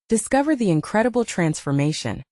Discover the incredible transformation.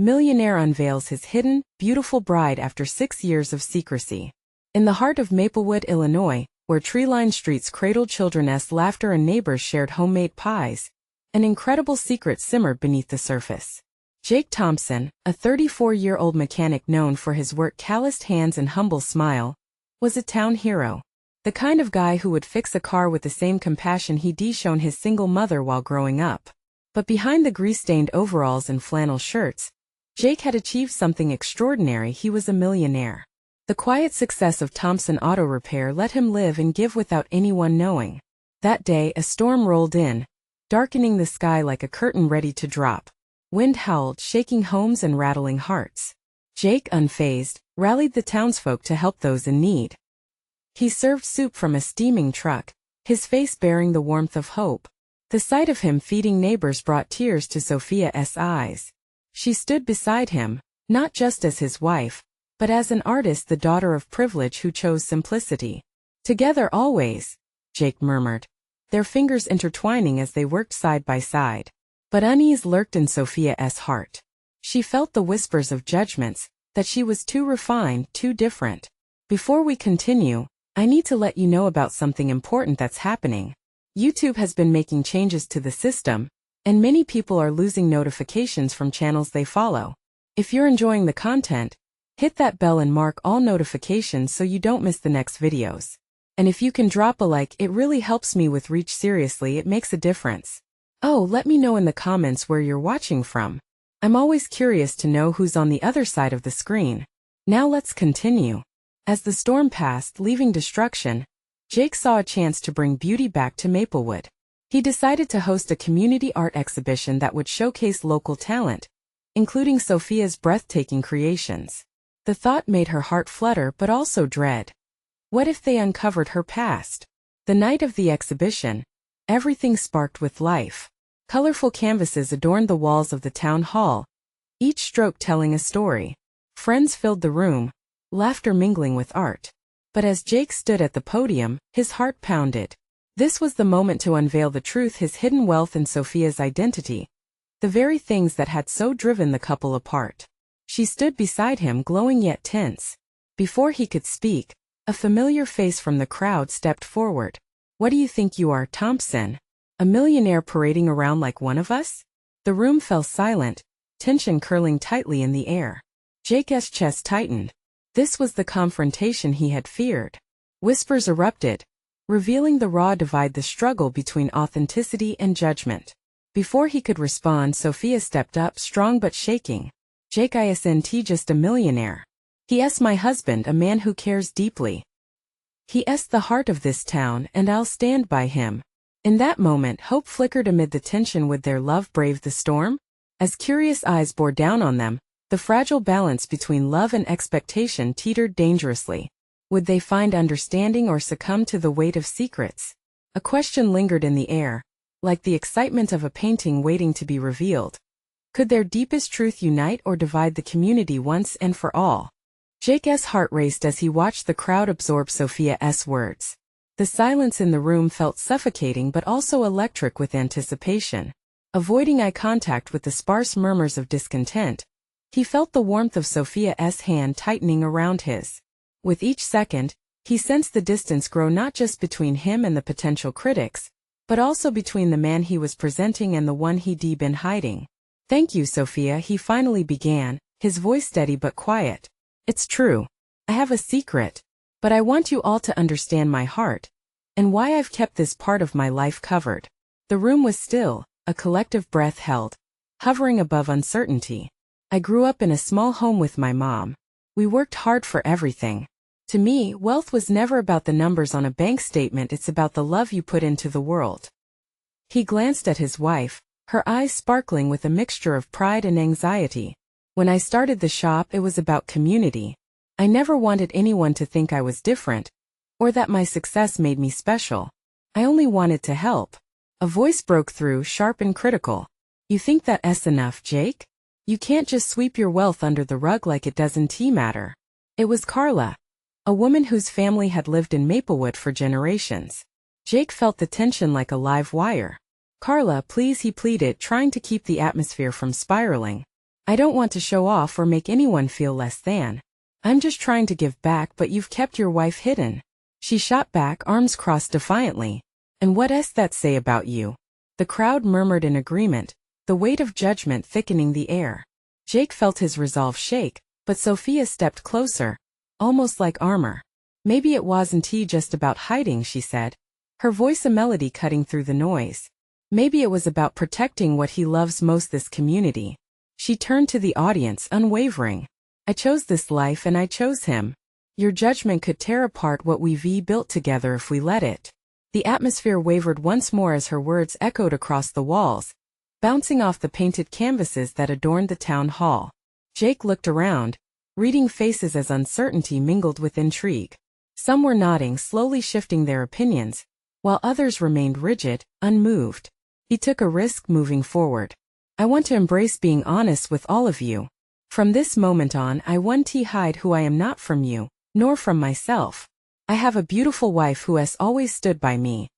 Millionaire unveils his hidden, beautiful bride after 6 years of secrecy. In the heart of Maplewood, Illinois, where tree-lined streets cradled children's laughter and neighbors shared homemade pies, an incredible secret simmered beneath the surface. Jake Thompson, a 34-year-old mechanic known for his work-calloused hands and humble smile, was a town hero. The kind of guy who would fix a car with the same compassion he'd shown his single mother while growing up. But behind the grease-stained overalls and flannel shirts, Jake had achieved something extraordinary. He was a millionaire. The quiet success of Thompson Auto Repair let him live and give without anyone knowing. That day, a storm rolled in, darkening the sky like a curtain ready to drop. Wind howled, shaking homes and rattling hearts. Jake, unfazed, rallied the townsfolk to help those in need. He served soup from a steaming truck, his face bearing the warmth of hope. The sight of him feeding neighbors brought tears to Sophia's eyes. She stood beside him, not just as his wife, but as an artist, the daughter of privilege who chose simplicity. "Together always," Jake murmured, their fingers intertwining as they worked side by side. But unease lurked in Sophia's heart. She felt the whispers of judgments, that she was too refined, too different. "Before we continue, I need to let you know about something important that's happening. YouTube has been making changes to the system, and many people are losing notifications from channels they follow. If you're enjoying the content, hit that bell and mark all notifications so you don't miss the next videos. And if you can drop a like, it really helps me with reach. Seriously, it makes a difference. Oh, let me know in the comments where you're watching from. I'm always curious to know who's on the other side of the screen. Now let's continue." As the storm passed, leaving destruction, Jake saw a chance to bring beauty back to Maplewood. He decided to host a community art exhibition that would showcase local talent, including Sophia's breathtaking creations. The thought made her heart flutter but also dread. What if they uncovered her past? The night of the exhibition, everything sparked with life. Colorful canvases adorned the walls of the town hall, each stroke telling a story. Friends filled the room, laughter mingling with art. But as Jake stood at the podium, his heart pounded. This was the moment to unveil the truth: his hidden wealth and Sophia's identity, the very things that had so driven the couple apart. She stood beside him, glowing yet tense. Before he could speak, a familiar face from the crowd stepped forward. "What do you think you are, Thompson? A millionaire parading around like one of us?" The room fell silent, tension curling tightly in the air. Jake's chest tightened. This was the confrontation he had feared. Whispers erupted, revealing the raw divide, the struggle between authenticity and judgment. Before he could respond, Sophia stepped up, strong but shaking. "Jake isn't just a millionaire. He's my husband, a man who cares deeply. He's the heart of this town, and I'll stand by him." In that moment, hope flickered amid the tension. Would their love brave the storm? As curious eyes bore down on them, the fragile balance between love and expectation teetered dangerously. Would they find understanding or succumb to the weight of secrets? A question lingered in the air, like the excitement of a painting waiting to be revealed. Could their deepest truth unite or divide the community once and for all? Jake's heart raced as he watched the crowd absorb Sophia's words. The silence in the room felt suffocating but also electric with anticipation. Avoiding eye contact with the sparse murmurs of discontent, he felt the warmth of Sophia's hand tightening around his. With each second, he sensed the distance grow, not just between him and the potential critics, but also between the man he was presenting and the one he'd been hiding. "Thank you, Sophia," he finally began, his voice steady but quiet. "It's true. I have a secret, but I want you all to understand my heart, and why I've kept this part of my life covered." The room was still, a collective breath held, hovering above uncertainty. "I grew up in a small home with my mom. We worked hard for everything. To me, wealth was never about the numbers on a bank statement, it's about the love you put into the world." He glanced at his wife, her eyes sparkling with a mixture of pride and anxiety. "When I started the shop, it was about community. I never wanted anyone to think I was different, or that my success made me special. I only wanted to help." A voice broke through, sharp and critical. "You think that's enough, Jake? You can't just sweep your wealth under the rug like it doesn't matter." It was Carla, a woman whose family had lived in Maplewood for generations. Jake felt the tension like a live wire. Carla, please, he pleaded, trying to keep the atmosphere from spiraling. I don't want to show off or make anyone feel less than. I'm just trying to give back, but you've kept your wife hidden. She shot back, arms crossed defiantly. And what's that say about you? The crowd murmured in agreement, the weight of judgment thickening the air. Jake felt his resolve shake, but Sophia stepped closer, almost like armor. Maybe it wasn't just about hiding, she said, her voice a melody cutting through the noise. Maybe it was about protecting what he loves most, this community. She turned to the audience, unwavering. I chose this life and I chose him. Your judgment could tear apart what we've built together if we let it. The atmosphere wavered once more as her words echoed across the walls, bouncing off the painted canvases that adorned the town hall. Jake looked around, reading faces as uncertainty mingled with intrigue. Some were nodding, slowly shifting their opinions, while others remained rigid, unmoved. He took a risk moving forward. I want to embrace being honest with all of you. From this moment on, I won't hide who I am, not from you, nor from myself. I have a beautiful wife who has always stood by me.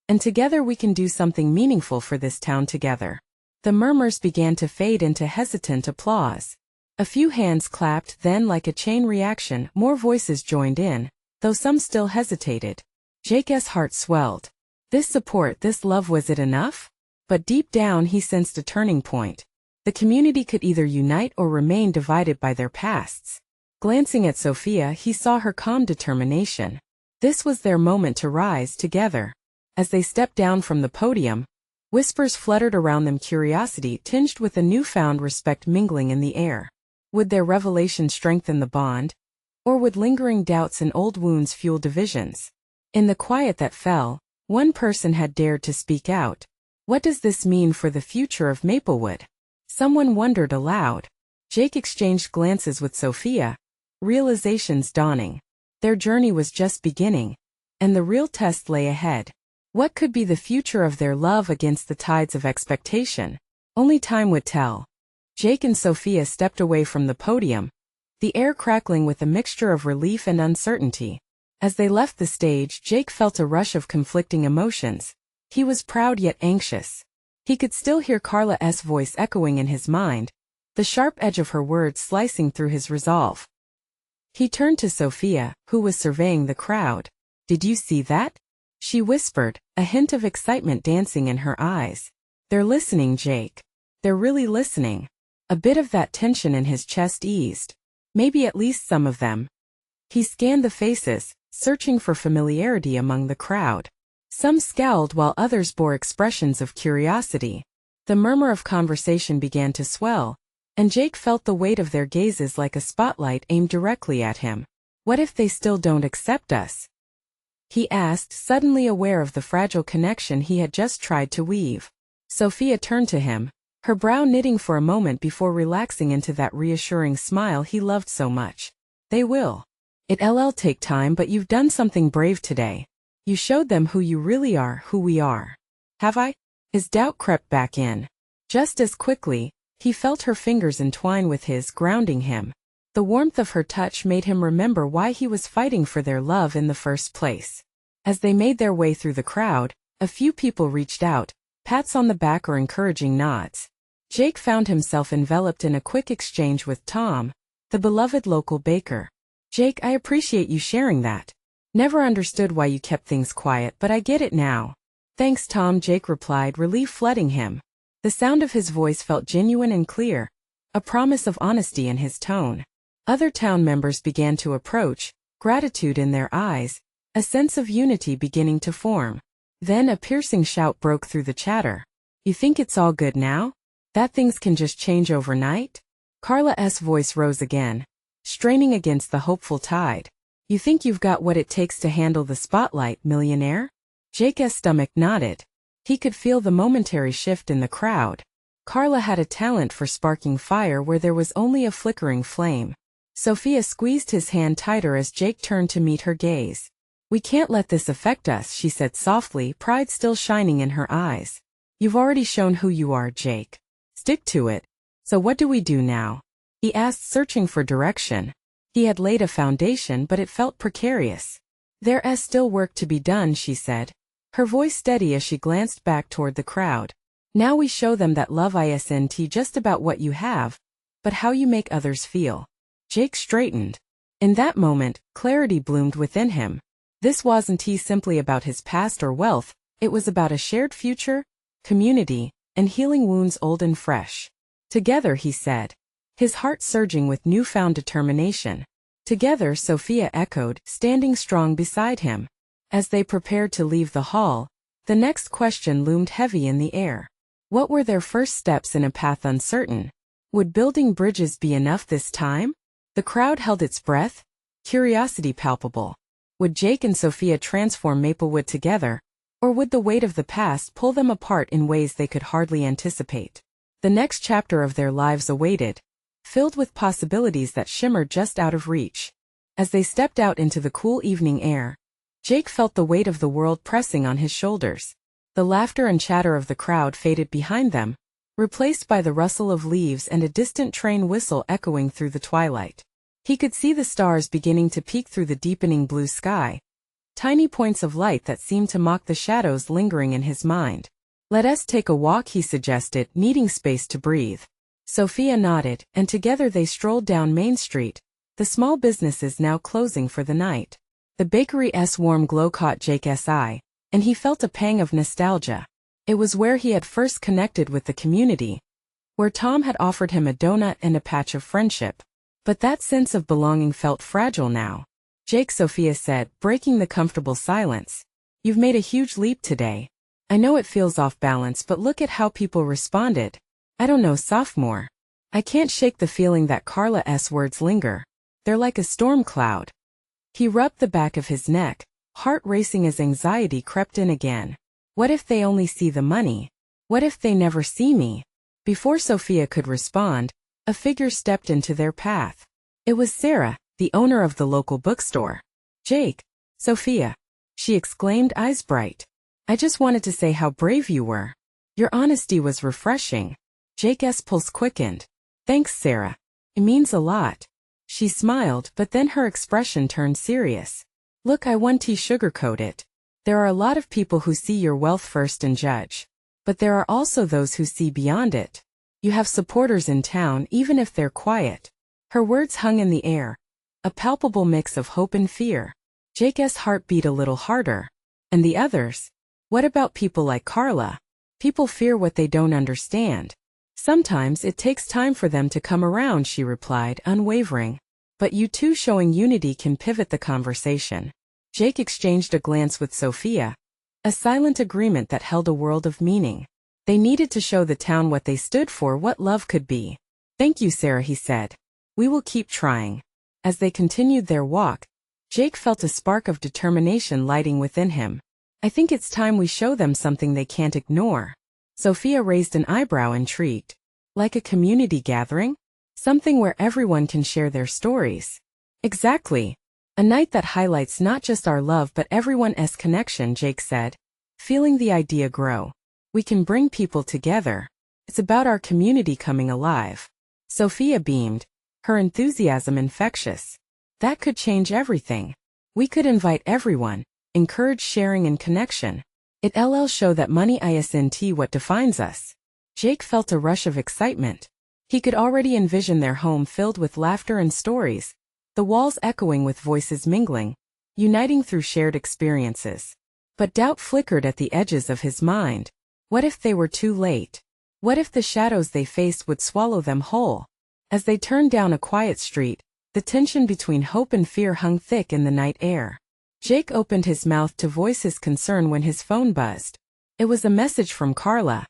And together we can do something meaningful for this town together. The murmurs began to fade into hesitant applause. A few hands clapped, then like a chain reaction, more voices joined in, though some still hesitated. Jake's heart swelled. This support, this love, was it enough? But deep down he sensed a turning point. The community could either unite or remain divided by their pasts. Glancing at Sophia, he saw her calm determination. This was their moment to rise together. As they stepped down from the podium, whispers fluttered around them, curiosity tinged with a newfound respect mingling in the air. Would their revelation strengthen the bond? Or would lingering doubts and old wounds fuel divisions? In the quiet that fell, one person had dared to speak out. What does this mean for the future of Maplewood? Someone wondered aloud. Jake exchanged glances with Sophia, realizations dawning. Their journey was just beginning, and the real test lay ahead. What could be the future of their love against the tides of expectation? Only time would tell. Jake and Sophia stepped away from the podium, the air crackling with a mixture of relief and uncertainty. As they left the stage, Jake felt a rush of conflicting emotions. He was proud yet anxious. He could still hear Carla's voice echoing in his mind, the sharp edge of her words slicing through his resolve. He turned to Sophia, who was surveying the crowd. Did you see that? She whispered, a hint of excitement dancing in her eyes. They're listening, Jake. They're really listening. A bit of that tension in his chest eased. Maybe at least some of them. He scanned the faces, searching for familiarity among the crowd. Some scowled while others bore expressions of curiosity. The murmur of conversation began to swell, and Jake felt the weight of their gazes like a spotlight aimed directly at him. What if they still don't accept us? He asked, suddenly aware of the fragile connection he had just tried to weave. Sophia turned to him, her brow knitting for a moment before relaxing into that reassuring smile he loved so much. They will. It'll take time, but you've done something brave today. You showed them who you really are, who we are. Have I? His doubt crept back in. Just as quickly, he felt her fingers entwine with his, grounding him. The warmth of her touch made him remember why he was fighting for their love in the first place. As they made their way through the crowd, a few people reached out, pats on the back or encouraging nods. Jake found himself enveloped in a quick exchange with Tom, the beloved local baker. Jake, I appreciate you sharing that. Never understood why you kept things quiet, but I get it now. Thanks, Tom, Jake replied, relief flooding him. The sound of his voice felt genuine and clear, a promise of honesty in his tone. Other town members began to approach, gratitude in their eyes, a sense of unity beginning to form. Then a piercing shout broke through the chatter. You think it's all good now? That things can just change overnight? Carla's voice rose again, straining against the hopeful tide. You think you've got what it takes to handle the spotlight, millionaire? Jake's stomach nodded. He could feel the momentary shift in the crowd. Carla had a talent for sparking fire where there was only a flickering flame. Sophia squeezed his hand tighter as Jake turned to meet her gaze. We can't let this affect us, she said softly, pride still shining in her eyes. You've already shown who you are, Jake. Stick to it. So what do we do now? He asked, searching for direction. He had laid a foundation, but it felt precarious. There's still work to be done, she said, her voice steady as she glanced back toward the crowd. Now we show them that love isn't just about what you have, but how you make others feel. Jake straightened. In that moment, clarity bloomed within him. This wasn't simply about his past or wealth, it was about a shared future, community, and healing wounds old and fresh. Together, he said, his heart surging with newfound determination. Together, Sophia echoed, standing strong beside him. As they prepared to leave the hall, the next question loomed heavy in the air. What were their first steps in a path uncertain? Would building bridges be enough this time? The crowd held its breath, curiosity palpable. Would Jake and Sophia transform Maplewood together, or would the weight of the past pull them apart in ways they could hardly anticipate? The next chapter of their lives awaited, filled with possibilities that shimmered just out of reach. As they stepped out into the cool evening air, Jake felt the weight of the world pressing on his shoulders. The laughter and chatter of the crowd faded behind them, replaced by the rustle of leaves and a distant train whistle echoing through the twilight. He could see the stars beginning to peek through the deepening blue sky, tiny points of light that seemed to mock the shadows lingering in his mind. "Let us take a walk," he suggested, needing space to breathe. Sophia nodded, and together they strolled down Main Street, the small businesses now closing for the night. The bakery's warm glow caught Jake's eye, and he felt a pang of nostalgia. It was where he had first connected with the community, where Tom had offered him a donut and a patch of friendship. But that sense of belonging felt fragile now. "Jake," Sophia said, breaking the comfortable silence, "you've made a huge leap today. I know it feels off balance, but look at how people responded. I don't know, sophomore. I can't shake the feeling that Carla's words linger. They're like a storm cloud." He rubbed the back of his neck, heart racing as anxiety crept in again. What if they only see the money? What if they never see me? Before Sophia could respond, a figure stepped into their path. It was Sarah, the owner of the local bookstore. "Jake, Sophia," she exclaimed, eyes bright. "I just wanted to say how brave you were. Your honesty was refreshing." Jake's pulse quickened. "Thanks, Sarah. It means a lot." She smiled, but then her expression turned serious. "Look, I won't sugarcoat it. There are a lot of people who see your wealth first and judge. But there are also those who see beyond it. You have supporters in town, even if they're quiet." Her words hung in the air, a palpable mix of hope and fear. Jake's heart beat a little harder. And the others? What about people like Carla? "People fear what they don't understand. Sometimes it takes time for them to come around," she replied, unwavering. "But you two showing unity can pivot the conversation." Jake exchanged a glance with Sophia, a silent agreement that held a world of meaning. They needed to show the town what they stood for, what love could be. "Thank you, Sarah," he said. "We will keep trying." As they continued their walk, Jake felt a spark of determination lighting within him. "I think it's time we show them something they can't ignore." Sophia raised an eyebrow, intrigued. "Like a community gathering? Something where everyone can share their stories." "Exactly. A night that highlights not just our love but everyone's connection," Jake said, feeling the idea grow. "We can bring people together. It's about our community coming alive." Sophia beamed, her enthusiasm infectious. "That could change everything. We could invite everyone, encourage sharing and connection. It'll show that money isn't what defines us." Jake felt a rush of excitement. He could already envision their home filled with laughter and stories, the walls echoing with voices mingling, uniting through shared experiences. But doubt flickered at the edges of his mind. What if they were too late? What if the shadows they faced would swallow them whole? As they turned down a quiet street, the tension between hope and fear hung thick in the night air. Jake opened his mouth to voice his concern when his phone buzzed. It was a message from Carla.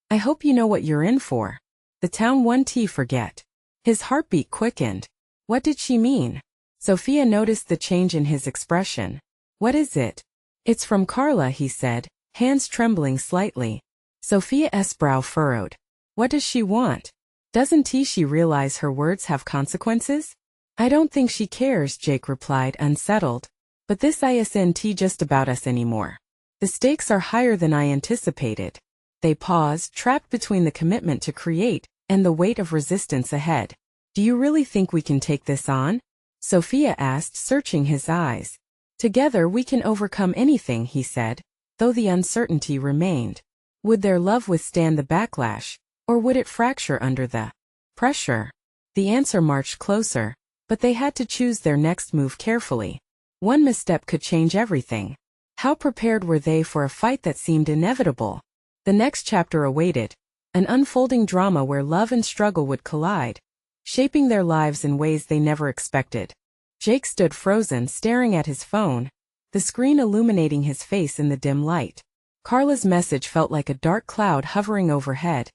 "I hope you know what you're in for. The town won't forget." His heartbeat quickened. What did she mean? Sophia noticed the change in his expression. "What is it?" "It's from Carla," he said, hands trembling slightly. Sophia's brow furrowed. "What does she want? Doesn't she realize her words have consequences?" "I don't think she cares," Jake replied, unsettled. "But this isn't just about us anymore. The stakes are higher than I anticipated." They paused, trapped between the commitment to create and the weight of resistance ahead. "Do you really think we can take this on?" Sophia asked, searching his eyes. "Together we can overcome anything," he said. though the uncertainty remained. Would their love withstand the backlash, or would it fracture under the pressure? The answer marched closer, but they had to choose their next move carefully. One misstep could change everything. How prepared were they for a fight that seemed inevitable? The next chapter awaited, an unfolding drama where love and struggle would collide, shaping their lives in ways they never expected. Jake stood frozen, staring at his phone, the screen illuminating his face in the dim light. Carla's message felt like a dark cloud hovering overhead,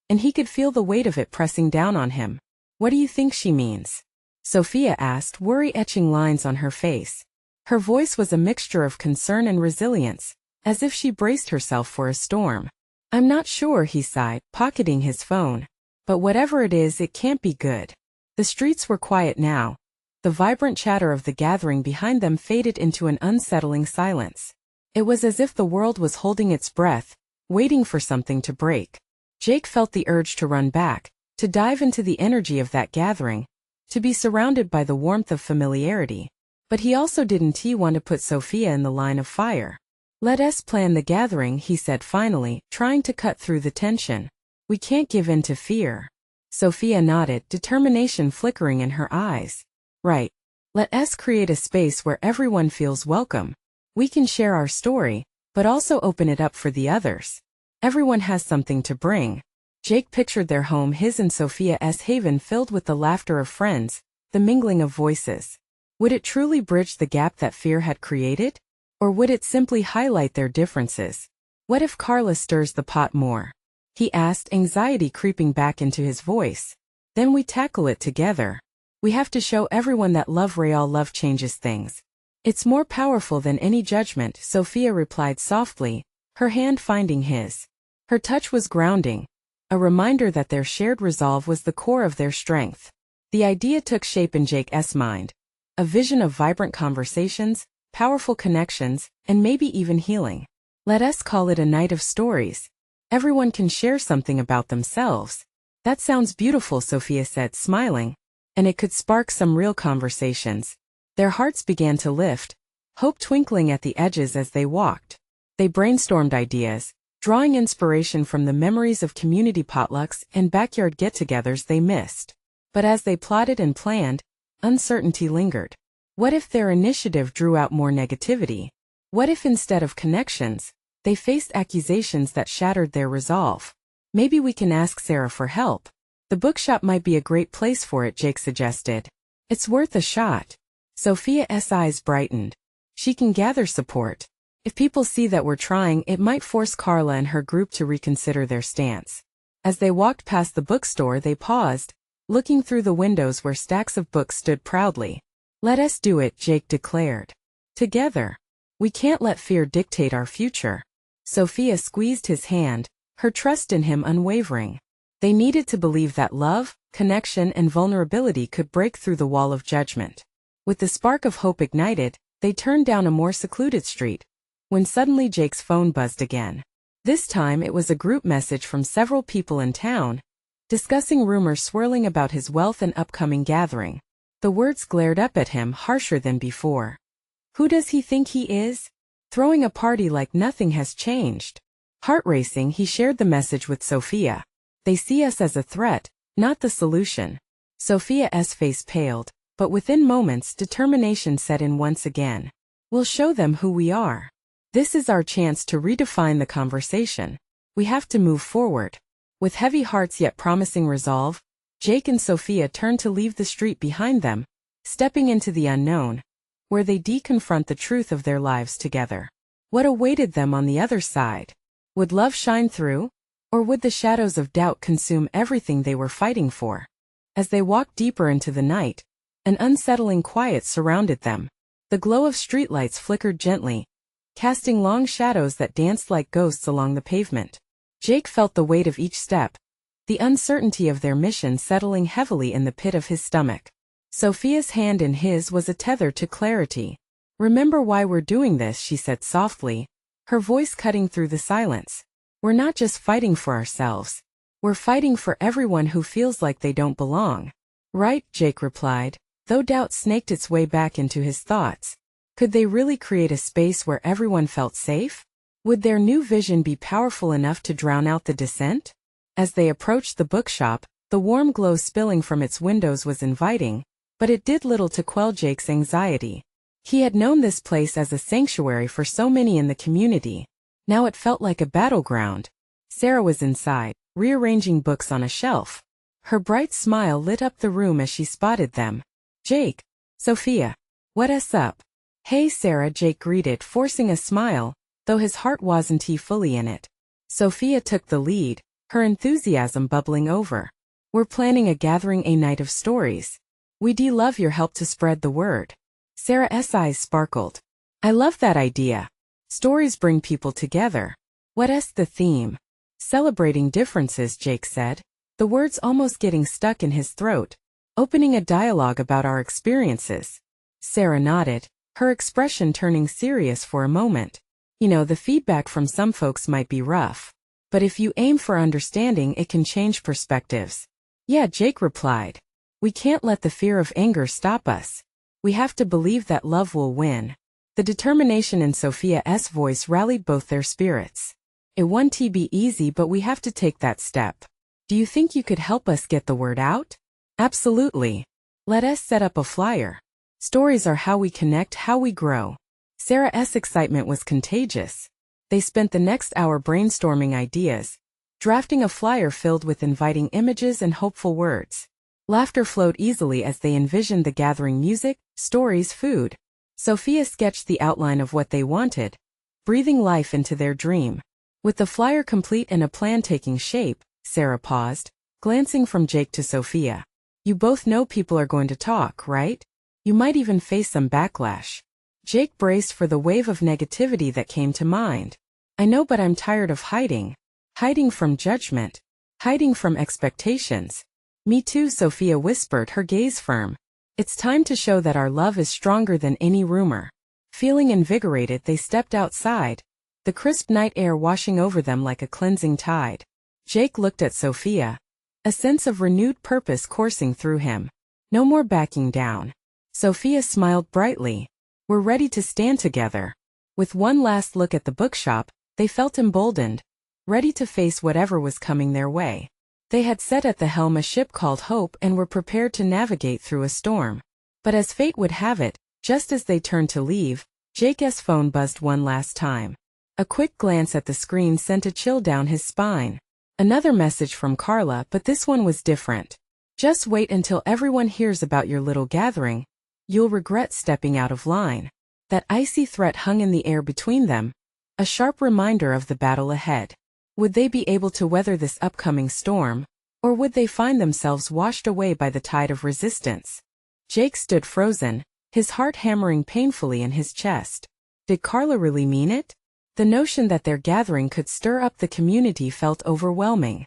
and he could feel the weight of it pressing down on him. "What do you think she means?" Sophia asked, worry etching lines on her face. Her voice was a mixture of concern and resilience, as if she braced herself for a storm. "I'm not sure," he sighed, pocketing his phone. "But whatever it is, it can't be good." The streets were quiet now. The vibrant chatter of the gathering behind them faded into an unsettling silence. It was as if the world was holding its breath, waiting for something to break. Jake felt the urge to run back, to dive into the energy of that gathering, to be surrounded by the warmth of familiarity. But he also didn't want to put Sophia in the line of fire. "Let us plan the gathering," he said finally, trying to cut through the tension. "We can't give in to fear." Sophia nodded, determination flickering in her eyes. "Right. Let us create a space where everyone feels welcome. We can share our story, but also open it up for the others. Everyone has something to bring." Jake pictured their home, his and Sophia's haven, filled with the laughter of friends, the mingling of voices. Would it truly bridge the gap that fear had created? Or would it simply highlight their differences? "What if Carla stirs the pot more?" he asked, anxiety creeping back into his voice. "Then we tackle it together. We have to show everyone that real love changes things. It's more powerful than any judgment," Sophia replied softly, her hand finding his. Her touch was grounding, a reminder that their shared resolve was the core of their strength. The idea took shape in Jake's mind, a vision of vibrant conversations, powerful connections, and maybe even healing. "Let us call it a night of stories. Everyone can share something about themselves." "That sounds beautiful," Sophia said, smiling. "And it could spark some real conversations." Their hearts began to lift, hope twinkling at the edges as they walked. They brainstormed ideas, drawing inspiration from the memories of community potlucks and backyard get-togethers they missed. But as they plotted and planned, uncertainty lingered. What if their initiative drew out more negativity? What if instead of connections, they faced accusations that shattered their resolve? "Maybe we can ask Sarah for help. The bookshop might be a great place for it," Jake suggested. "It's worth a shot." Sophia's eyes brightened. "She can gather support. If people see that we're trying, it might force Carla and her group to reconsider their stance." As they walked past the bookstore, they paused, looking through the windows where stacks of books stood proudly. "Let us do it," Jake declared. "Together. We can't let fear dictate our future." Sophia squeezed his hand, her trust in him unwavering. They needed to believe that love, connection, and vulnerability could break through the wall of judgment. With the spark of hope ignited, they turned down a more secluded street, when suddenly Jake's phone buzzed again. This time it was a group message from several people in town, discussing rumors swirling about his wealth and upcoming gathering. The words glared up at him harsher than before. "Who does he think he is? Throwing a party like nothing has changed." Heart racing, he shared the message with Sophia. "They see us as a threat, not the solution." Sophia's face paled, but within moments determination set in once again. "We'll show them who we are. This is our chance to redefine the conversation. We have to move forward." With heavy hearts yet promising resolve, Jake and Sophia turned to leave the street behind them, stepping into the unknown, where they confront the truth of their lives together. What awaited them on the other side? Would love shine through? Or would the shadows of doubt consume everything they were fighting for? As they walked deeper into the night, an unsettling quiet surrounded them. The glow of streetlights flickered gently, casting long shadows that danced like ghosts along the pavement. Jake felt the weight of each step, the uncertainty of their mission settling heavily in the pit of his stomach. Sophia's hand in his was a tether to clarity. "Remember why we're doing this," she said softly, her voice cutting through the silence. "We're not just fighting for ourselves. We're fighting for everyone who feels like they don't belong." "Right," Jake replied, though doubt snaked its way back into his thoughts. Could they really create a space where everyone felt safe? Would their new vision be powerful enough to drown out the dissent? As they approached the bookshop, the warm glow spilling from its windows was inviting, but it did little to quell Jake's anxiety. He had known this place as a sanctuary for so many in the community. Now it felt like a battleground. Sarah was inside, rearranging books on a shelf. Her bright smile lit up the room as she spotted them. Jake, Sophia, what's up? Hey Sarah, Jake greeted, forcing a smile, though his heart wasn't fully in it. Sophia took the lead, her enthusiasm bubbling over. We're planning a gathering, a night of stories. We'd love your help to spread the word. Sarah's eyes sparkled. I love that idea. Stories bring people together. What's the theme? Celebrating differences, Jake said, the words almost getting stuck in his throat. Opening a dialogue about our experiences. Sarah nodded, her expression turning serious for a moment. You know, the feedback from some folks might be rough. But if you aim for understanding, it can change perspectives. Yeah, Jake replied. We can't let the fear of anger stop us. We have to believe that love will win. The determination in Sophia's voice rallied both their spirits. It won't be easy, but we have to take that step. Do you think you could help us get the word out? Absolutely. Let us set up a flyer. Stories are how we connect, how we grow. Sarah's excitement was contagious. They spent the next hour brainstorming ideas, drafting a flyer filled with inviting images and hopeful words. Laughter flowed easily as they envisioned the gathering: music, stories, food. Sophia sketched the outline of what they wanted, breathing life into their dream. With the flyer complete and a plan taking shape, Sarah paused, glancing from Jake to Sophia. You both know people are going to talk, right? You might even face some backlash. Jake braced for the wave of negativity that came to mind. I know, but I'm tired of hiding. Hiding from judgment. Hiding from expectations. Me too, Sophia whispered, her gaze firm. It's time to show that our love is stronger than any rumor. Feeling invigorated, they stepped outside, the crisp night air washing over them like a cleansing tide. Jake looked at Sophia, a sense of renewed purpose coursing through him. No more backing down. Sophia smiled brightly. We're ready to stand together. With one last look at the bookshop, they felt emboldened, ready to face whatever was coming their way. They had set at the helm a ship called Hope and were prepared to navigate through a storm. But as fate would have it, just as they turned to leave, Jake's phone buzzed one last time. A quick glance at the screen sent a chill down his spine. Another message from Carla, but this one was different. Just wait until everyone hears about your little gathering. You'll regret stepping out of line. That icy threat hung in the air between them, a sharp reminder of the battle ahead. Would they be able to weather this upcoming storm, or would they find themselves washed away by the tide of resistance? Jake stood frozen, his heart hammering painfully in his chest. Did Carla really mean it? The notion that their gathering could stir up the community felt overwhelming.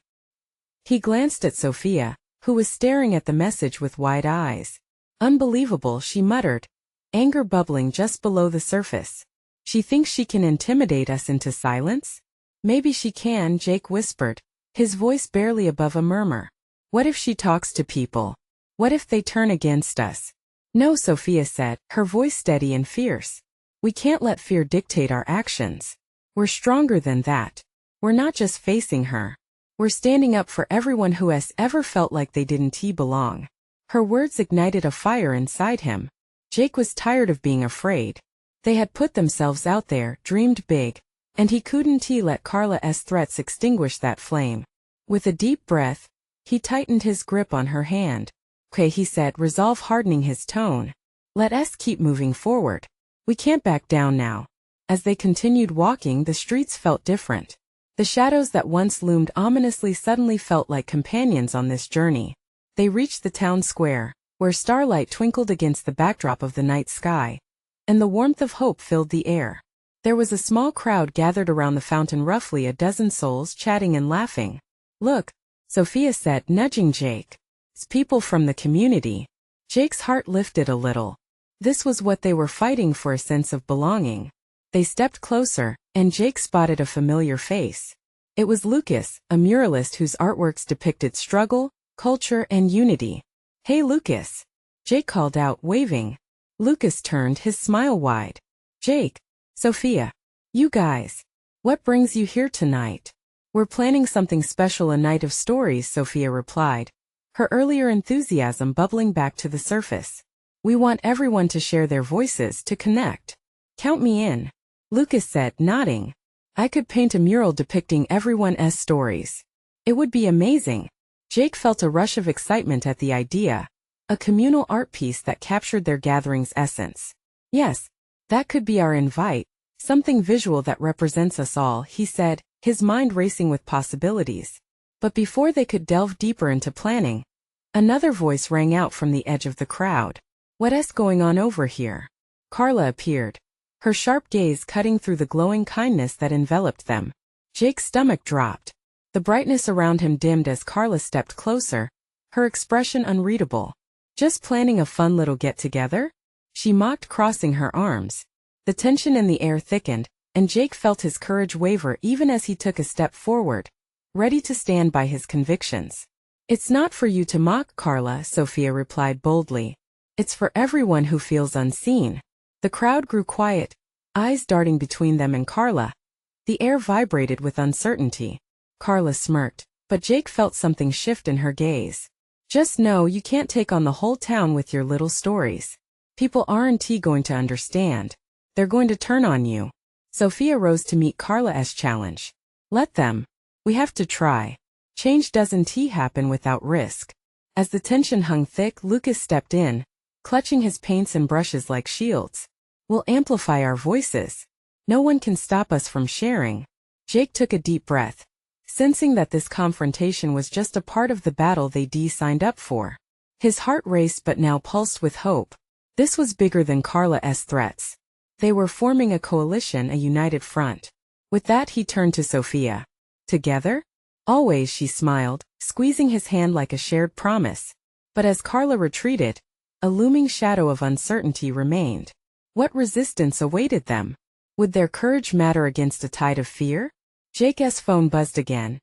He glanced at Sophia, who was staring at the message with wide eyes. Unbelievable, she muttered, anger bubbling just below the surface. She thinks she can intimidate us into silence? Maybe she can, Jake whispered, his voice barely above a murmur. What if she talks to people? What if they turn against us? No, Sophia said, her voice steady and fierce. We can't let fear dictate our actions. We're stronger than that. We're not just facing her. We're standing up for everyone who has ever felt like they didn't belong. Her words ignited a fire inside him. Jake was tired of being afraid. They had put themselves out there, dreamed big, and he couldn't let Carla's threats extinguish that flame. With a deep breath, he tightened his grip on her hand. Okay, he said, resolve hardening his tone. Let us keep moving forward. We can't back down now. As they continued walking, the streets felt different. The shadows that once loomed ominously suddenly felt like companions on this journey. They reached the town square, where starlight twinkled against the backdrop of the night sky, and the warmth of hope filled the air. There was a small crowd gathered around the fountain, roughly a dozen souls chatting and laughing. Look, Sophia said, nudging Jake. It's people from the community. Jake's heart lifted a little. This was what they were fighting for, a sense of belonging. They stepped closer, and Jake spotted a familiar face. It was Lucas, a muralist whose artworks depicted struggle, culture, and unity. Hey Lucas! Jake called out, waving. Lucas turned, his smile wide. Jake, Sophia. You guys. What brings you here tonight? We're planning something special, a night of stories, Sophia replied, her earlier enthusiasm bubbling back to the surface. We want everyone to share their voices, to connect. Count me in, Lucas said, nodding. I could paint a mural depicting everyone's stories. It would be amazing. Jake felt a rush of excitement at the idea, a communal art piece that captured their gathering's essence. Yes, that could be our invite, something visual that represents us all, he said, his mind racing with possibilities. But before they could delve deeper into planning, another voice rang out from the edge of the crowd. What's going on over here? Carla appeared, her sharp gaze cutting through the glowing kindness that enveloped them. Jake's stomach dropped. The brightness around him dimmed as Carla stepped closer, her expression unreadable. Just planning a fun little get-together? She mocked, crossing her arms. The tension in the air thickened, and Jake felt his courage waver even as he took a step forward, ready to stand by his convictions. It's not for you to mock, Carla, Sophia replied boldly. It's for everyone who feels unseen. The crowd grew quiet, eyes darting between them and Carla. The air vibrated with uncertainty. Carla smirked, but Jake felt something shift in her gaze. Just know you can't take on the whole town with your little stories. People aren't going to understand. They're going to turn on you. Sophia rose to meet Carla's challenge. Let them. We have to try. Change doesn't happen without risk. As the tension hung thick, Lucas stepped in, clutching his paints and brushes like shields. We'll amplify our voices. No one can stop us from sharing. Jake took a deep breath, sensing that this confrontation was just a part of the battle they signed up for. His heart raced but now pulsed with hope. This was bigger than Carla's threats. They were forming a coalition, a united front. With that, he turned to Sophia. Together? Always, she smiled, squeezing his hand like a shared promise. But as Carla retreated, a looming shadow of uncertainty remained. What resistance awaited them? Would their courage matter against a tide of fear? Jake's phone buzzed again,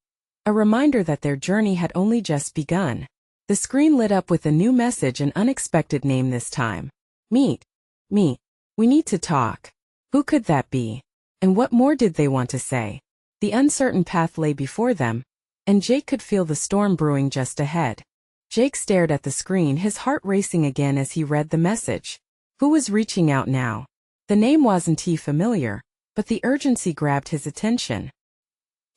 a reminder that their journey had only just begun. The screen lit up with a new message, an unexpected name this time. Meet me. We need to talk. Who could that be? And what more did they want to say? The uncertain path lay before them, and Jake could feel the storm brewing just ahead. Jake stared at the screen, his heart racing again as he read the message. Who was reaching out now? The name wasn't familiar, but the urgency grabbed his attention.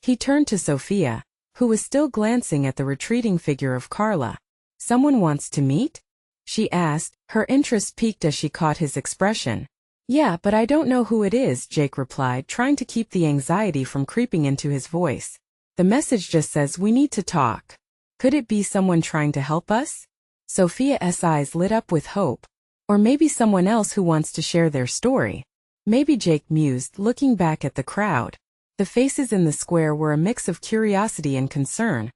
He turned to Sophia, who was still glancing at the retreating figure of Carla. Someone wants to meet? She asked, her interest piqued as she caught his expression. Yeah, but I don't know who it is, Jake replied, trying to keep the anxiety from creeping into his voice. The message just says we need to talk. Could it be someone trying to help us? Sophia's eyes lit up with hope. Or maybe someone else who wants to share their story. Maybe, Jake mused, looking back at the crowd. The faces in the square were a mix of curiosity and concern,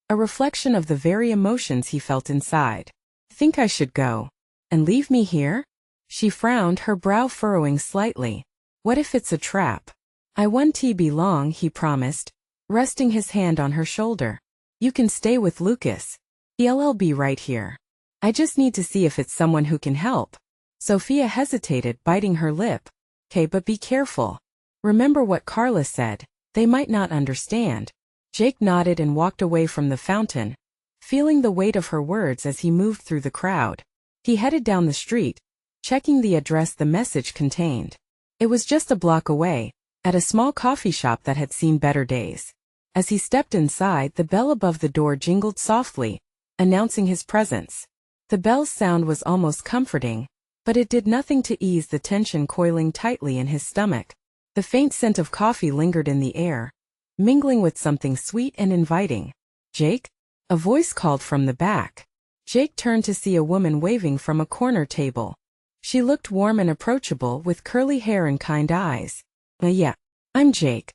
a reflection of the very emotions he felt inside. Think I should go and leave me here? She frowned, her brow furrowing slightly. What if it's a trap? I won't be long, he promised, resting his hand on her shoulder. You can stay with Lucas. He'll be right here. I just need to see if it's someone who can help. Sophia hesitated, biting her lip. Okay, but be careful. Remember what Carla said. They might not understand. Jake nodded and walked away from the fountain, feeling the weight of her words as he moved through the crowd. He headed down the street, checking the address the message contained. It was just a block away, at a small coffee shop that had seen better days. As he stepped inside, the bell above the door jingled softly, announcing his presence. The bell's sound was almost comforting, but it did nothing to ease the tension coiling tightly in his stomach. The faint scent of coffee lingered in the air, mingling with something sweet and inviting. Jake? A voice called from the back. Jake turned to see a woman waving from a corner table. She looked warm and approachable, with curly hair and kind eyes. Yeah, I'm Jake.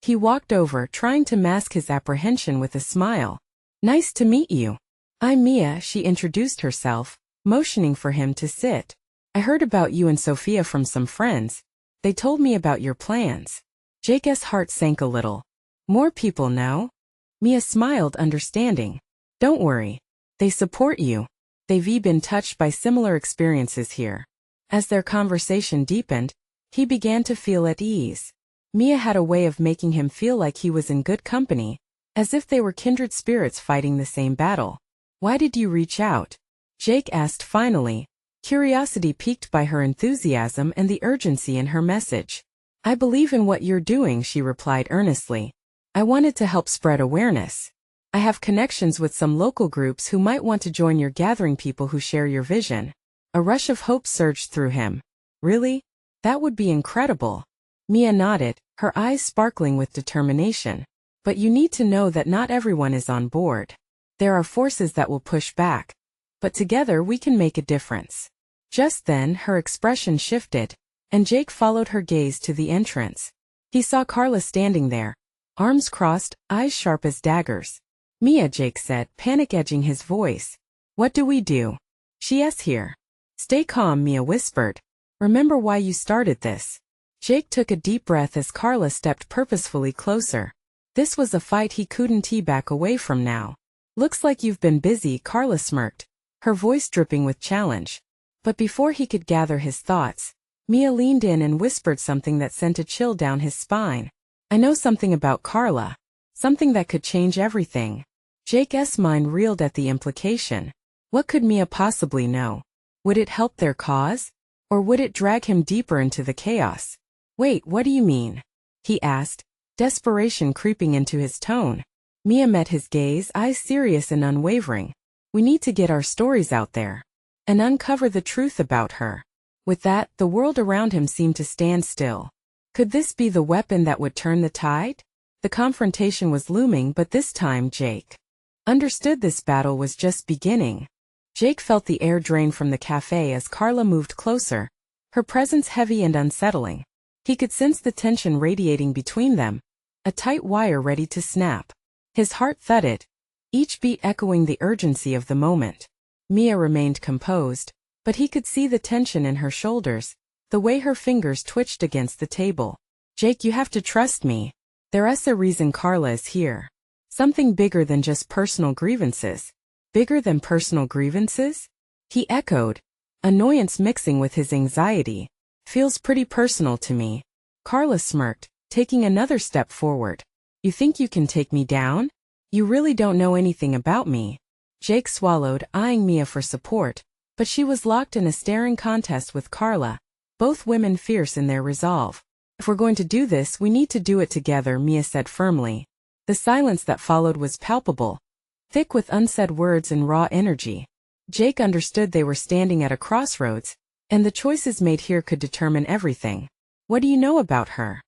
He walked over, trying to mask his apprehension with a smile. Nice to meet you. I'm Mia, she introduced herself, motioning for him to sit. I heard about you and Sophia from some friends. They told me about your plans. Jake's heart sank a little. More people know? Mia smiled, understanding. Don't worry. They support you. They've been touched by similar experiences here. As their conversation deepened, he began to feel at ease. Mia had a way of making him feel like he was in good company, as if they were kindred spirits fighting the same battle. "Why did you reach out?" Jake asked finally, curiosity piqued by her enthusiasm and the urgency in her message. "I believe in what you're doing," she replied earnestly. "I wanted to help spread awareness. I have connections with some local groups who might want to join your gathering, people who share your vision." A rush of hope surged through him. "Really? That would be incredible." Mia nodded, her eyes sparkling with determination. "But you need to know that not everyone is on board. There are forces that will push back. But together we can make a difference." Just then her expression shifted, and Jake followed her gaze to the entrance. He saw Carla standing there, arms crossed, eyes sharp as daggers. "Mia," Jake said, panic edging his voice. "What do we do?" "She's here." "Stay calm," Mia whispered. "Remember why you started this." Jake took a deep breath as Carla stepped purposefully closer. This was a fight he couldn't back away from now. "Looks like you've been busy," Carla smirked, her voice dripping with challenge. But before he could gather his thoughts, Mia leaned in and whispered something that sent a chill down his spine. "I know something about Carla. Something that could change everything." Jake's mind reeled at the implication. What could Mia possibly know? Would it help their cause? Or would it drag him deeper into the chaos? "Wait, what do you mean?" he asked, desperation creeping into his tone. Mia met his gaze, eyes serious and unwavering. "We need to get our stories out there and uncover the truth about her." With that, the world around him seemed to stand still. Could this be the weapon that would turn the tide? The confrontation was looming, but this time Jake understood this battle was just beginning. Jake felt the air drain from the cafe as Carla moved closer, her presence heavy and unsettling. He could sense the tension radiating between them, a tight wire ready to snap. His heart thudded, each beat echoing the urgency of the moment. Mia remained composed, but he could see the tension in her shoulders, the way her fingers twitched against the table. "Jake, you have to trust me. There's a reason Carla is here. Something bigger than just personal grievances." "Bigger than personal grievances?" he echoed, annoyance mixing with his anxiety. "Feels pretty personal to me." Carla smirked, taking another step forward. "You think you can take me down? You really don't know anything about me." Jake swallowed, eyeing Mia for support, but she was locked in a staring contest with Carla, both women fierce in their resolve. "If we're going to do this, we need to do it together," Mia said firmly. The silence that followed was palpable, thick with unsaid words and raw energy. Jake understood they were standing at a crossroads, and the choices made here could determine everything. "What do you know about her?"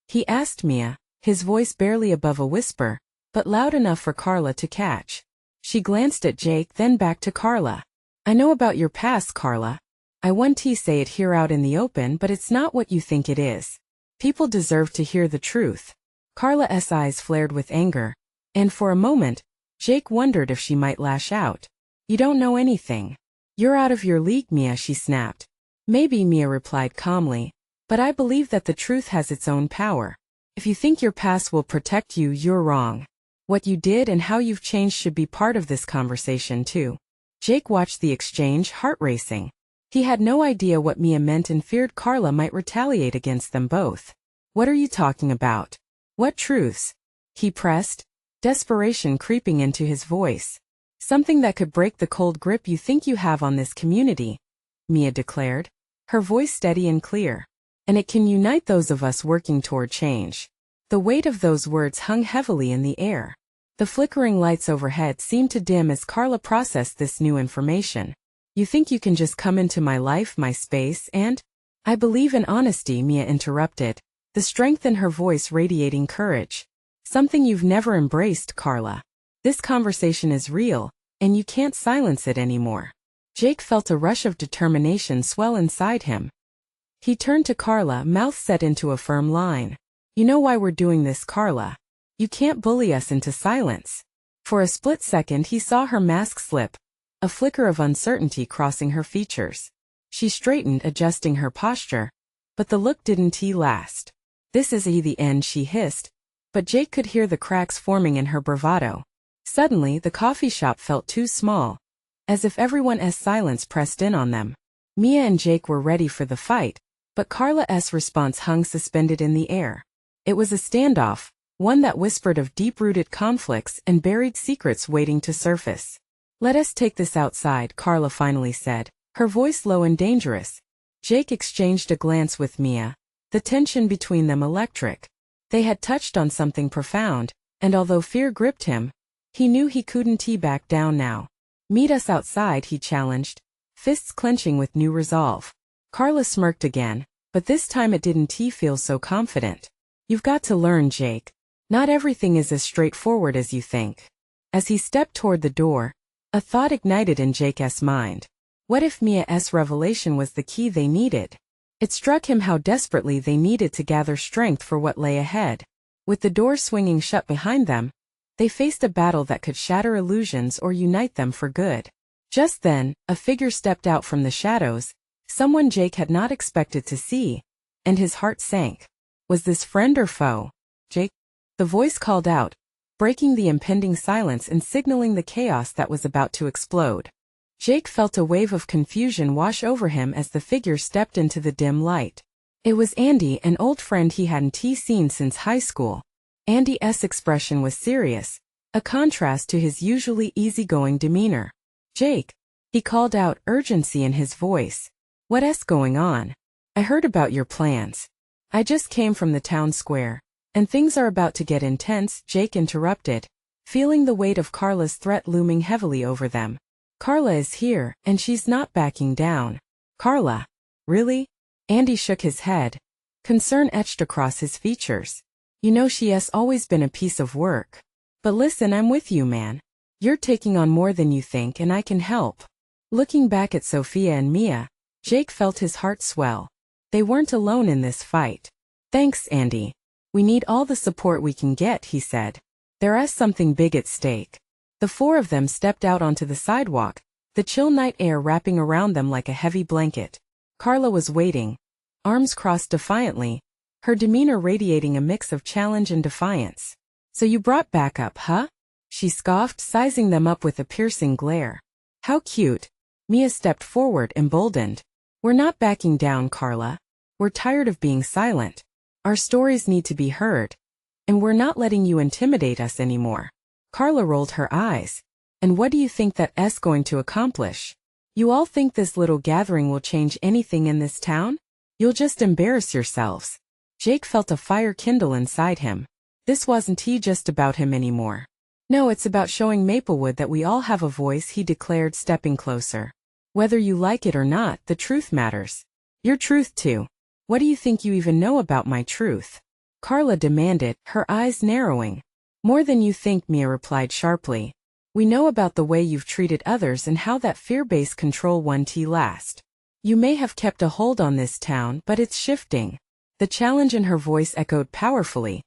he asked Mia, his voice barely above a whisper, but loud enough for Carla to catch. She glanced at Jake, then back to Carla. "I know about your past, Carla. I won't say it here out in the open, but it's not what you think it is. People deserve to hear the truth." Carla's eyes flared with anger, and for a moment, Jake wondered if she might lash out. "You don't know anything. You're out of your league, Mia," she snapped. "Maybe," Mia replied calmly, "but I believe that the truth has its own power. If you think your past will protect you, you're wrong. What you did and how you've changed should be part of this conversation too." Jake watched the exchange, heart racing. He had no idea what Mia meant and feared Carla might retaliate against them both. "What are you talking about? What truths?" he pressed, desperation creeping into his voice. "Something that could break the cold grip you think you have on this community," Mia declared, her voice steady and clear. "And it can unite those of us working toward change." The weight of those words hung heavily in the air. The flickering lights overhead seemed to dim as Carla processed this new information. "You think you can just come into my life, my space, and—" "I believe in honesty," Mia interrupted, the strength in her voice radiating courage. "Something you've never embraced, Carla. This conversation is real, and you can't silence it anymore." Jake felt a rush of determination swell inside him. He turned to Carla, mouth set into a firm line. "You know why we're doing this, Carla. You can't bully us into silence." For a split second he saw her mask slip, a flicker of uncertainty crossing her features. She straightened, adjusting her posture, but the look didn't last. "This is the end," she hissed, but Jake could hear the cracks forming in her bravado. Suddenly, the coffee shop felt too small, as if everyone's silence pressed in on them. Mia and Jake were ready for the fight, but Carla's response hung suspended in the air. It was a standoff, one that whispered of deep-rooted conflicts and buried secrets waiting to surface. "Let us take this outside," Carla finally said, her voice low and dangerous. Jake exchanged a glance with Mia, the tension between them electric. They had touched on something profound, and although fear gripped him, he knew he couldn't back down now. "Meet us outside," he challenged, fists clenching with new resolve. Carla smirked again, but this time it didn't feel so confident. "You've got to learn, Jake. Not everything is as straightforward as you think." As he stepped toward the door, a thought ignited in Jake's mind. What if Mia's revelation was the key they needed? It struck him how desperately they needed to gather strength for what lay ahead. With the door swinging shut behind them, they faced a battle that could shatter illusions or unite them for good. Just then, a figure stepped out from the shadows, someone Jake had not expected to see, and his heart sank. Was this friend or foe? "Jake?" The voice called out, breaking the impending silence and signaling the chaos that was about to explode. Jake felt a wave of confusion wash over him as the figure stepped into the dim light. It was Andy, an old friend he hadn't seen since high school. Andy's expression was serious, a contrast to his usually easygoing demeanor. "Jake," he called out, urgency in his voice. "What's going on? I heard about your plans. I just came from the town square, and things are about to get intense," Jake interrupted, feeling the weight of Carla's threat looming heavily over them. "Carla is here, and she's not backing down." "Carla? Really?" Andy shook his head, concern etched across his features. "You know she has always been a piece of work. But listen, I'm with you, man. You're taking on more than you think, and I can help." Looking back at Sophia and Mia, Jake felt his heart swell. They weren't alone in this fight. "Thanks, Andy. We need all the support we can get," he said. "There is something big at stake." The four of them stepped out onto the sidewalk, the chill night air wrapping around them like a heavy blanket. Carla was waiting, arms crossed defiantly, her demeanor radiating a mix of challenge and defiance. "So you brought backup, huh?" she scoffed, sizing them up with a piercing glare. "How cute." Mia stepped forward, emboldened. "We're not backing down, Carla. We're tired of being silent. Our stories need to be heard, and we're not letting you intimidate us anymore." Carla rolled her eyes. "And what do you think that's going to accomplish? You all think this little gathering will change anything in this town? You'll just embarrass yourselves." Jake felt a fire kindle inside him. This wasn't just about him anymore. "No, it's about showing Maplewood that we all have a voice," he declared, stepping closer. "Whether you like it or not, the truth matters. Your truth too. What do you think you even know about my truth?" Carla demanded, her eyes narrowing. "More than you think," Mia replied sharply. "We know about the way you've treated others and how that fear-based control won't last. You may have kept a hold on this town, but it's shifting." The challenge in her voice echoed powerfully,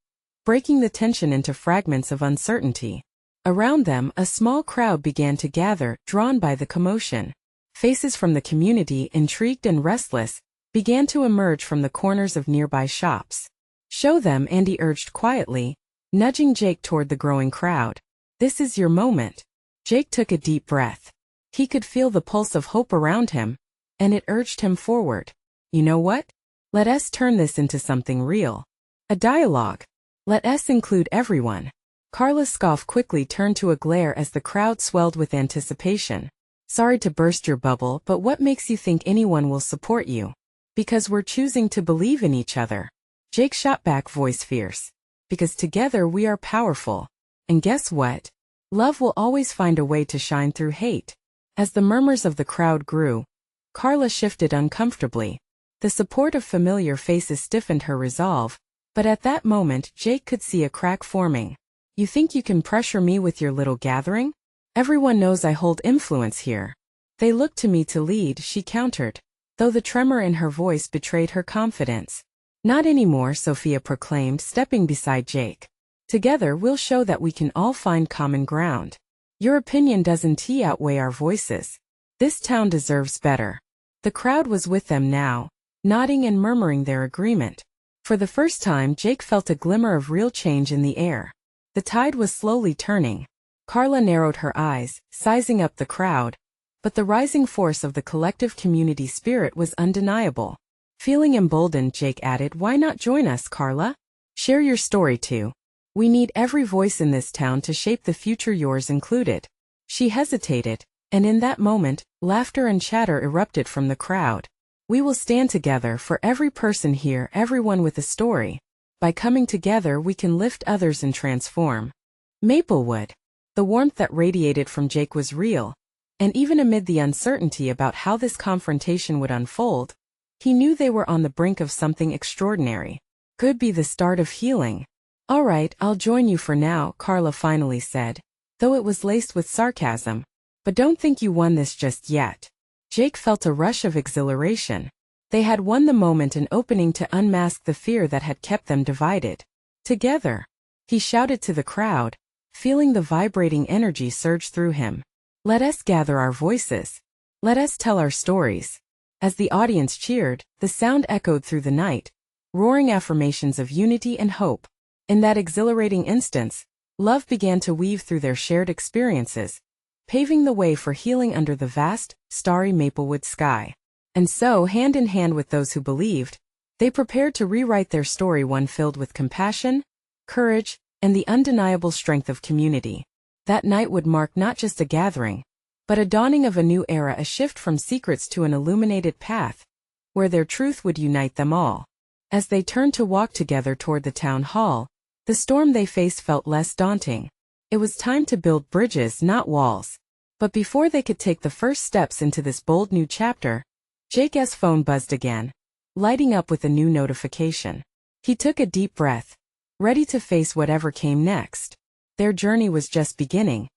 breaking the tension into fragments of uncertainty. Around them, a small crowd began to gather, drawn by the commotion. Faces from the community, intrigued and restless, began to emerge from the corners of nearby shops. "Show them," Andy urged quietly, nudging Jake toward the growing crowd. "This is your moment." Jake took a deep breath. He could feel the pulse of hope around him, and it urged him forward. "You know what? Let us turn this into something real. A dialogue. Let us include everyone." Carla's scoff quickly turned to a glare as the crowd swelled with anticipation. "Sorry to burst your bubble, but what makes you think anyone will support you?" "Because we're choosing to believe in each other." Jake shot back, voice fierce. "Because together we are powerful. And guess what? Love will always find a way to shine through hate." As the murmurs of the crowd grew, Carla shifted uncomfortably. The support of familiar faces stiffened her resolve, but at that moment Jake could see a crack forming. "You think you can pressure me with your little gathering? Everyone knows I hold influence here." "They look to me to lead," she countered, though the tremor in her voice betrayed her confidence. "Not anymore," Sophia proclaimed, stepping beside Jake. "Together we'll show that we can all find common ground. Your opinion doesn't outweigh our voices. This town deserves better." The crowd was with them now, nodding and murmuring their agreement. For the first time, Jake felt a glimmer of real change in the air. The tide was slowly turning. Carla narrowed her eyes, sizing up the crowd, but the rising force of the collective community spirit was undeniable. Feeling emboldened, Jake added, "Why not join us, Carla? Share your story too. We need every voice in this town to shape the future, yours included. She hesitated, and in that moment, laughter and chatter erupted from the crowd. We will stand together for every person here, everyone with a story. By coming together we can lift others and transform. Maplewood. The warmth that radiated from Jake was real, and even amid the uncertainty about how this confrontation would unfold, he knew they were on the brink of something extraordinary. Could be the start of healing. All right, I'll join you for now, Carla finally said, though it was laced with sarcasm. But don't think you won this just yet. Jake felt a rush of exhilaration. They had won the moment, an opening to unmask the fear that had kept them divided. Together. He shouted to the crowd, feeling the vibrating energy surge through him. Let us gather our voices. Let us tell our stories. As the audience cheered, the sound echoed through the night, roaring affirmations of unity and hope. In that exhilarating instance, love began to weave through their shared experiences, paving the way for healing under the vast, starry Maplewood sky. And so, hand in hand with those who believed, they prepared to rewrite their story, one filled with compassion, courage, and the undeniable strength of community. That night would mark not just a gathering, but a dawning of a new era, a shift from secrets to an illuminated path, where their truth would unite them all. As they turned to walk together toward the town hall, the storm they faced felt less daunting. It was time to build bridges, not walls. But before they could take the first steps into this bold new chapter, Jake's phone buzzed again, lighting up with a new notification. He took a deep breath, ready to face whatever came next. Their journey was just beginning,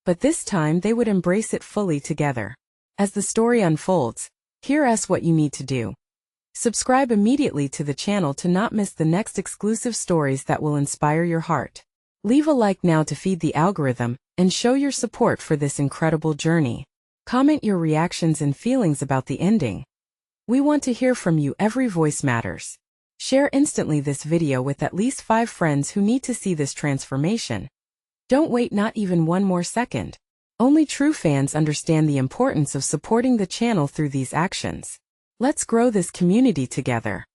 but this time they would embrace it fully together. As the story unfolds, here's what you need to do. Subscribe immediately to the channel to not miss the next exclusive stories that will inspire your heart. Leave a like now to feed the algorithm, and show your support for this incredible journey. Comment your reactions and feelings about the ending. We want to hear from you. Every voice matters. Share instantly this video with at least 5 friends who need to see this transformation. Don't wait not even one more second. Only true fans understand the importance of supporting the channel through these actions. Let's grow this community together.